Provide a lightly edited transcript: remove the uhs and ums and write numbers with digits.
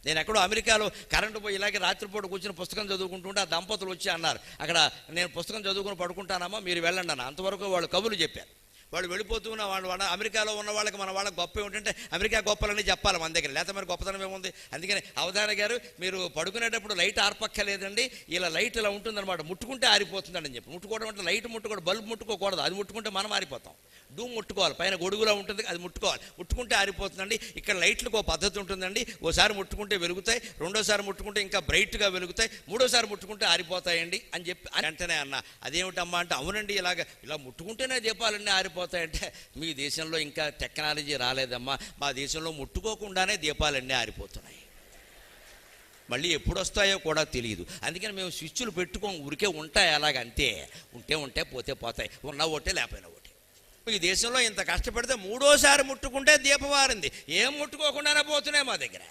నేను ఎక్కడో అమెరికాలో కరెంటు పోయి ఇలాగే రాత్రిపూట కూర్చుని పుస్తకం చదువుకుంటుంటే ఆ దంపతులు వచ్చి అన్నారు, అక్కడ నేను పుస్తకం చదువుకుని పడుకుంటానమ్మా, మీరు వెళ్ళండి అన్న. అంతవరకు వాళ్ళు కబుర్లు చెప్పారు. వాళ్ళు వెళ్ళిపోతున్న వాళ్ళు అమెరికాలో ఉన్న వాళ్ళకి మన వాళ్ళకి గొప్ప ఏమిటంటే అమెరికా గొప్పలని చెప్పాలి మన దగ్గర, లేకపోతే మరి గొప్పతనం ఏముంది. అందుకని అవధాన గారు, మీరు పడుకునేటప్పుడు లైట్ ఆర్పక్కలేదండి, ఇలా లైట్ ఇలా ఉంటుందన్నమాట, ముట్టుకుంటే ఆరిపోతుందని చెప్పి. ముట్టుకోవడం అంటే లైట్ ముట్టుకోవడం, బల్బు ముట్టుకోకూడదు, అది ముట్టుకుంటే మనం ఆరిపోతాం. డూమ్ ముట్టుకోవాలి, పైన గొడుగులా ఉంటుంది, అది ముట్టుకోవాలి, ముట్టుకుంటే ఆరిపోతుందండి. ఇక్కడ లైట్లకు ఒక పద్ధతి ఉంటుందండి, ఓసారి ముట్టుకుంటే వెలుగుతాయి, రెండోసారి ముట్టుకుంటే ఇంకా బ్రైట్గా వెలుగుతాయి, మూడోసారి ముట్టుకుంటే ఆరిపోతాయండి అని చెప్పి వెంటనే అన్న. అదేమిటమ్మా అంటే, అవునండి ఇలా ముట్టుకుంటేనే దీపాలన్నీ ఆరిపోతాయంటే, మీ దేశంలో ఇంకా టెక్నాలజీ రాలేదమ్మా, మా దేశంలో ముట్టుకోకుండానే దీపాలన్నీ ఆరిపోతున్నాయి, మళ్ళీ ఎప్పుడు వస్తాయో కూడా తెలియదు. అందుకని మేము స్విచ్లు పెట్టుకోం, ఊరికే ఉంటాయి అలాగంతే, ఉంటే పోతే పోతాయి, ఉన్న ఒకటే లేకపోయినా ఒకటి. ఈ దేశంలో ఇంత కష్టపడితే మూడోసారి ముట్టుకుంటే దీపం వారింది, ఏం ముట్టుకోకుండానే పోతున్నాయి మా దగ్గర.